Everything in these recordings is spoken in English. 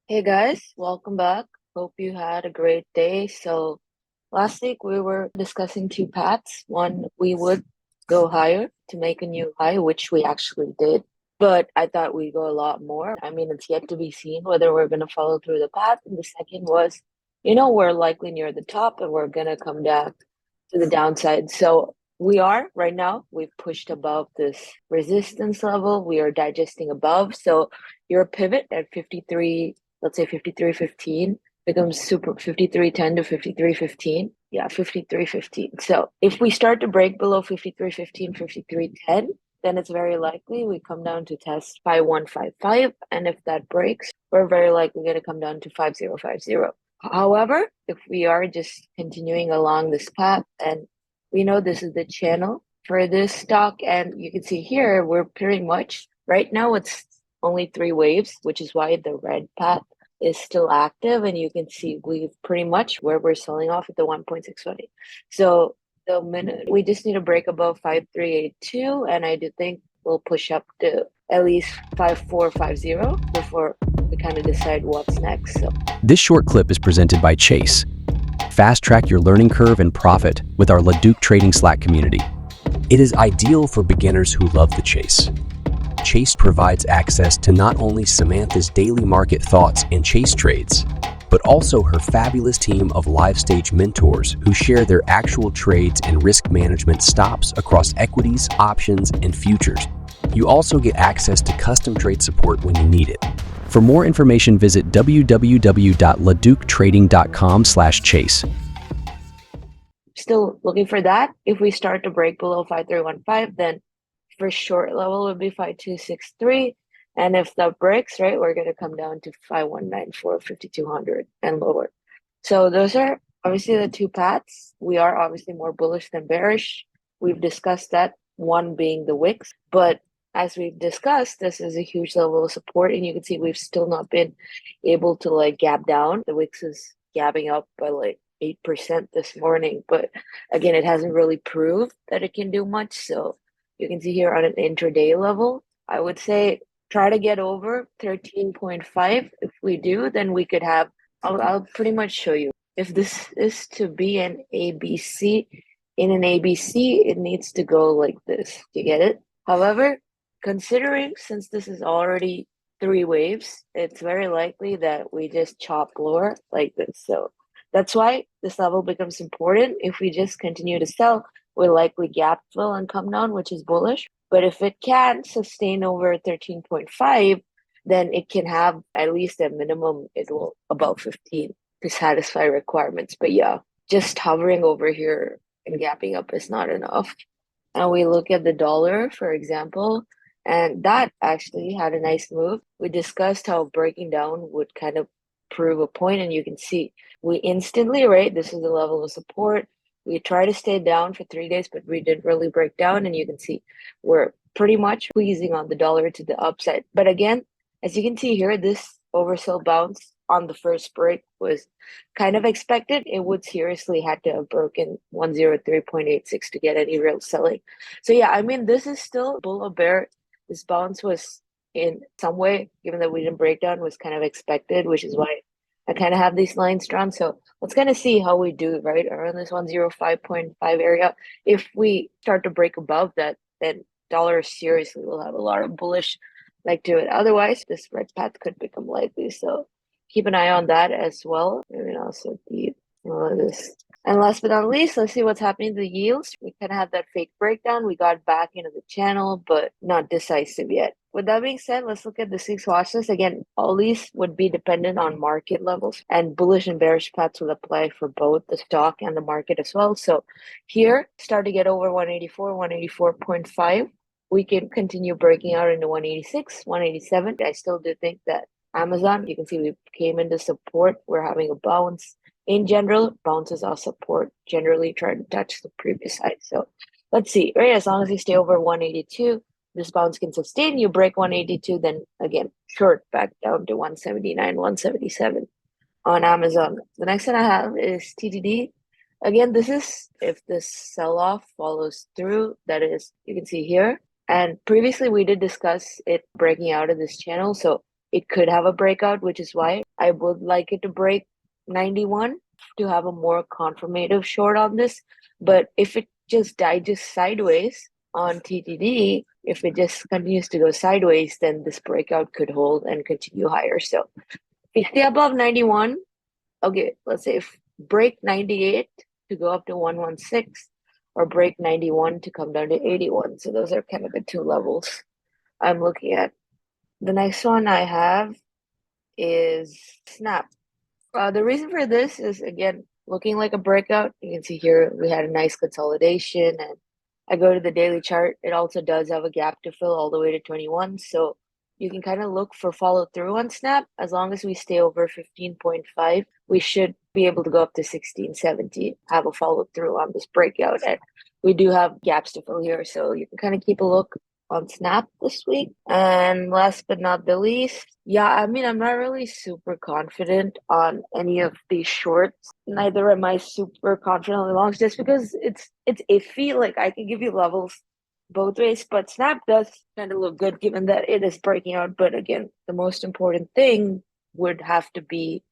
Hey guys, welcome back. Hope you had a great day. So, last week we were discussing two paths. One, we would go higher to make a new high, which we actually did. But I thought we'd go a lot more. I mean, it's yet to be seen whether we're going to follow through the path. And the second was, we're likely near the top and we're going to come down to the downside. So, we are right now, we've pushed above this resistance level. We are digesting above. So, your pivot at 53, let's say 53.15 becomes super 53.10 to 53.15. Yeah, 53.15. So if we start to break below 53.15, 53.10, then it's very likely we come down to test 5155. And if that breaks, we're very likely going to come down to 5050. However, if we are just continuing along this path, and we know this is the channel for this stock, and you can see here, we're pretty much right now, it's only three waves, which is why the red path is still active. And you can see we've pretty much where we're selling off at the 1.620. So the minute we just need to break above 5382, and I do think we'll push up to at least 5450 before we kind of decide what's next. So This short clip is presented by Chase. Fast track your learning curve and profit with our LaDuc Trading Slack community. It is ideal for beginners who love the chase. Chase provides access to not only Samantha's daily market thoughts and chase trades, but also her fabulous team of live stage mentors who share their actual trades and risk management stops across equities, options, and futures. You also get access to custom trade support when you need it. For more information, visit www.laductrading.com/chase. still looking for that. If we start to break below 5315, then for short level would be 5263. And if that breaks, right, we're going to come down to 5194, 5200 and lower. So those are obviously the two paths. We are obviously more bullish than bearish. We've discussed that, one being the wicks. But as we've discussed, this is a huge level of support. And you can see we've still not been able to like gap down. The wicks is gapping up by like 8% this morning. But again, it hasn't really proved that it can do much. So you can see here on an intraday level, I would say try to get over 13.5. If we do, then we could have, I'll pretty much show you. If this is to be an ABC, in an ABC, it needs to go like this. You get it? However, considering since this is already three waves, it's very likely that we just chop lower like this. So that's why this level becomes important. If we just continue to sell, will likely gap fill and come down, which is bullish. But if it can sustain over 13.5, then it can have at least a minimum it will above 15 to satisfy requirements. But yeah, just hovering over here and gapping up is not enough. And we look at the dollar, for example, and that actually had a nice move. We discussed how breaking down would kind of prove a point, and you can see we instantly, right? This is the level of support. We try to stay down for 3 days, but we didn't really break down. And you can see we're pretty much squeezing on the dollar to the upside. But again, as you can see here, this oversold bounce on the first break was kind of expected. It would seriously had to have broken 103.86 to get any real selling. So yeah, I mean, this is still bull or bear. This bounce was in some way, given that we didn't break down, was kind of expected, which is why I kind of have these lines drawn. So let's kind of see how we do, right? Around this 105.5 area. If we start to break above that, then dollar seriously will have a lot of bullish like to it. Otherwise, this red path could become likely. So keep an eye on that as well. And also this. And last but not least, let's see what's happening to the yields. We kind of had that fake breakdown. We got back into the channel, but not decisive yet. With that being said, let's look at the six watch lists. Again, all these would be dependent on market levels, and bullish and bearish paths will apply for both the stock and the market as well. So here, start to get over 184, 184.5. We can continue breaking out into 186, 187. I still do think that Amazon, you can see we came into support. We're having a bounce. In general, bounces off support generally try to touch the previous high. So let's see, right? As long as you stay over 182, this bounce can sustain. You break 182, then again, short back down to 179, 177 on Amazon. The next one I have is TTD. Again, this is if this sell-off follows through, that is, you can see here. And previously we did discuss it breaking out of this channel. So it could have a breakout, which is why I would like it to break 91 to have a more confirmative short on this. But if it just digests sideways on TTD, if it just continues to go sideways, then this breakout could hold and continue higher. So if they above 91, okay, let's say if break 98 to go up to 116, or break 91 to come down to 81. So those are kind of the two levels I'm looking at. The next one I have is Snap. The reason for this is, again, looking like a breakout. You can see here we had a nice consolidation, and I go to the daily chart. It also does have a gap to fill all the way to 21. So you can kind of look for follow through on Snap. As long as we stay over 15.5, we should be able to go up to 16, 17, have a follow through on this breakout. And we do have gaps to fill here. So you can kind of keep a look on Snap this week. And last but not the least, yeah, I mean, I'm not really super confident on any of these shorts. Neither am I super confident on the longs, just because it's iffy. Like, I can give you levels both ways, but Snap does kind of look good given that it is breaking out. But again, the most important thing would have to be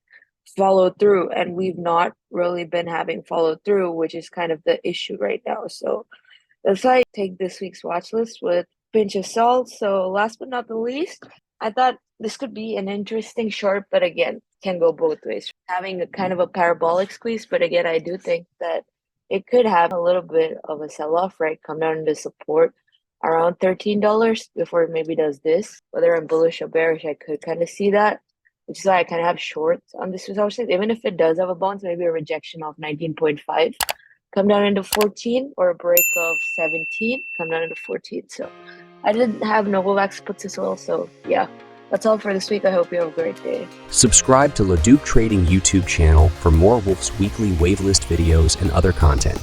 follow through, and we've not really been having follow through, which is kind of the issue right now. So that's why I take this week's watch list with pinch of salt. So last but not the least, I thought this could be an interesting short, but again, can go both ways. Having a kind of a parabolic squeeze, but again, I do think that it could have a little bit of a sell-off, right? Come down into support around $13 before it maybe does this. Whether I'm bullish or bearish, I could kind of see that, which is why I kind of have shorts on this result. Even if it does have a bounce, maybe a rejection of 19.5. Come down into 14, or a break of 17, come down into 14. So I did have Novavax puts as well. So yeah, that's all for this week. I hope you have a great day. Subscribe to LaDuc Trading YouTube channel for more Wolf's weekly wave list videos and other content.